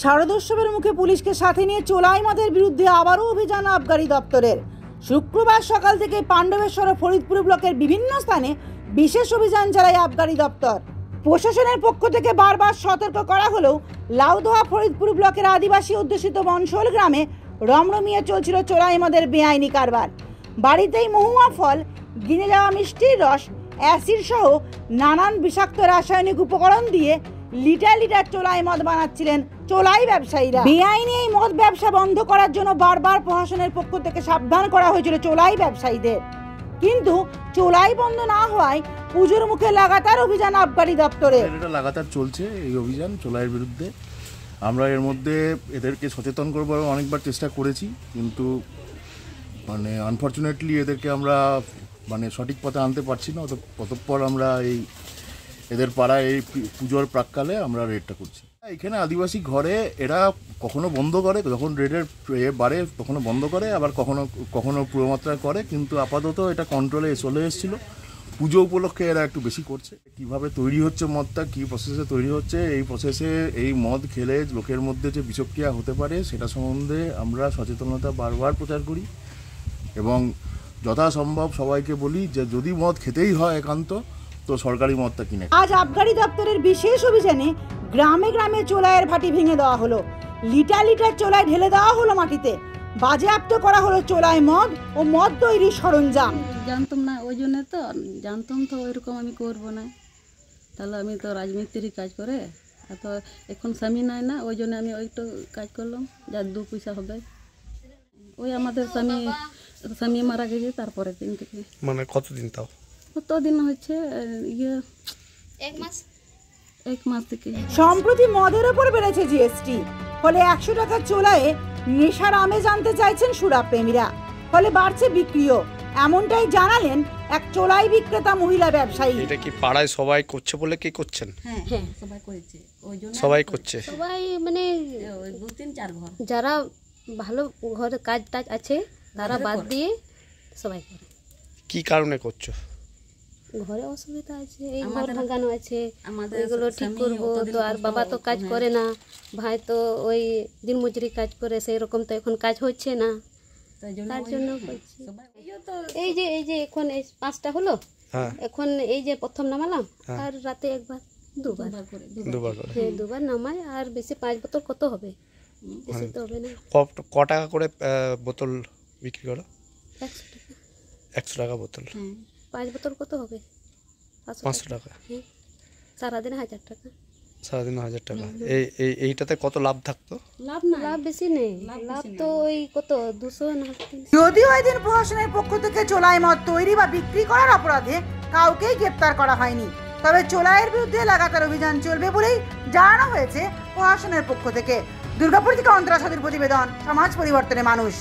শারদোৎসবের মুখে পুলিশকে সাথে নিয়ে চোলাই মদের বিরুদ্ধে আবারও অভিযান আবগারি দপ্তরের। শুক্রবার সকাল থেকে পাণ্ডবেশ্বর ও ফরিদপুর ব্লকের বিভিন্ন স্থানে বিশেষ অভিযান চালায় আবগারি দপ্তর। প্রশাসনের পক্ষ থেকে বারবার সতর্ক করা হলেও লাউদোয়া ফরিদপুর ব্লকের আদিবাসী অধ্যুষিত বনশোল গ্রামে রমরমিয়ে চলছিল চোলাই মদের বেআইনি কারবার। বাড়িতেই মহুয়া ফল, গিনে যাওয়া মিষ্টির রস, অ্যাসিড সহ নানান বিষাক্ত রাসায়নিক উপকরণ দিয়ে লিটার লিটার চোলাই মদ বানাচ্ছিলেন চোলাই ব্যবসায়ীরা। বেআইনি এই মদ ব্যবসা বন্ধ করার জন্য বারবার প্রশাসনের পক্ষ থেকে সাবধান করা হয়েছিল চোলাই ব্যবসায়ীদের, কিন্তু চোলাই বন্ধ না হওয়ায় পুজোর মুখে লাগাতার অভিযান আবগারি দপ্তরে। এটা লাগাতার চলছে এই অভিযান চোলাইয়ের বিরুদ্ধে। আমরা এর মধ্যে এদেরকে সচেতন করবার অনেকবার চেষ্টা করেছি, কিন্তু আনফর্চুনেটলি এদেরকে আমরা সঠিক পথে আনতে পারছি না। অতঃপর আমরা এদের পাড়ায় এই পুজোর প্রাককালে আমরা রেডটা করছি। এখানে আদিবাসী ঘরে এরা কখনো বন্ধ করে, যখন রেডের বাড়ে তখনও বন্ধ করে, আবার কখনো পুরোমাত্রায় করে, কিন্তু আপাতত এটা কন্ট্রোলে চলে এসেছিল। পুজো উপলক্ষে এরা একটু বেশি করছে। কিভাবে তৈরি হচ্ছে মদটা, কী প্রসেসে তৈরি হচ্ছে, এই প্রসেসে এই মদ খেলে লোকের মধ্যে যে বিষক্রিয়া হতে পারে সেটা সম্বন্ধে আমরা সচেতনতা বারবার প্রচার করি এবং যথাসম্ভব সবাইকে বলি যে যদি মদ খেতেই হয় একান্ত তো সরকারি মদটা কিনে। আজ আবগারি দপ্তরের বিশেষ অভিযানে গ্রামে গ্রামে চোলাইয়ের ভাটি ভেঙে দেওয়া হলো, লিটার লিটার চোলাই ঢেলে দেওয়া হলো মাটিতে, বাজেয়াপ্ত করা হলো চোলাই মদ ও মদ তৈরির সরঞ্জাম। জানতাম না, ওই জন্য তো জানতাম তো ওইরকম আমি করবো না, তাহলে আমি তো রাজমিস্ত্রি কাজ করে এত এখন স্বামী নাই না, ওই জন্য আমি ওইটা কাজ করলাম যা দু পয়সা হবে। ওই আমাদের স্বামী মারা গেছে তারপরে দিন থেকে। মানে কতদিন তাও? কতদিন হচ্ছে এক মাস থেকে। সম্প্রতি মদের ওপর বেড়েছে জিএসটি, ফলে 100 টাকার চোলায়ে নেশার আমেজ আনতে চাইছেন সুরাপ্রেমীরা, ফলে বাড়ছে বিক্রিও। এমনটাই জানালেন এক চোলাই বিক্রেতা মহিলা ব্যবসায়ী। এটা কি পাড়ায় সবাই করছে বলে কি করছেন? হ্যাঁ সবাই করেছে, ওই জন্য সবাই করছে। সবাই মানে 2-3-4 ঘর যারা ভালো ঘরে কাজ টাজ আছে তারা বাদ দিয়ে সবাই করে। কি কারণে করছো? ঘরে অসুবিধা আছে, এই ঘর ভাঙানো আছে, এগুলো ঠিক করবো তো। আর বাবা তো কাজ করে না, ভাই তো ওই দিন মজুরি কাজ করে, সেই রকম তো এখন কাজ হচ্ছে না, তার জন্য করছি। এই যে এখন এই 5টা হলো, এখন এই যে প্রথম নামালাম, আর রাতে একবার দুবার করে দুবার নামাই, আর বেশি 5 বোতল কত হবে, বেশি তো হবে না। ক টাকা করে বোতল বিক্রি করো? 100 টাকা। 100 টাকা বোতল? 5 বোতল কত হবে? 500 টাকা। সারাদিন 1000 টাকা। সারাদিন 1000 টাকা। এইটাতে কত লাভ থাকতো? লাভ বেশি নেই, লাভ তো ওই কত 200 না। যদিও এদিন প্রশাসনের পক্ষ থেকে চোলাই মদ তৈরি বা বিক্রি করার অপরাধে কাউকেই গ্রেপ্তার করা হয়নি, তবে চোলাইয়ের বিরুদ্ধে লাগাতার অভিযান চলবে বলেই জানানো হয়েছে প্রশাসনের পক্ষ থেকে। দুর্গাপুর থেকে অন্তরা সাদির প্রতিবেদন, সমাজ পরিবর্তনের মানুষ।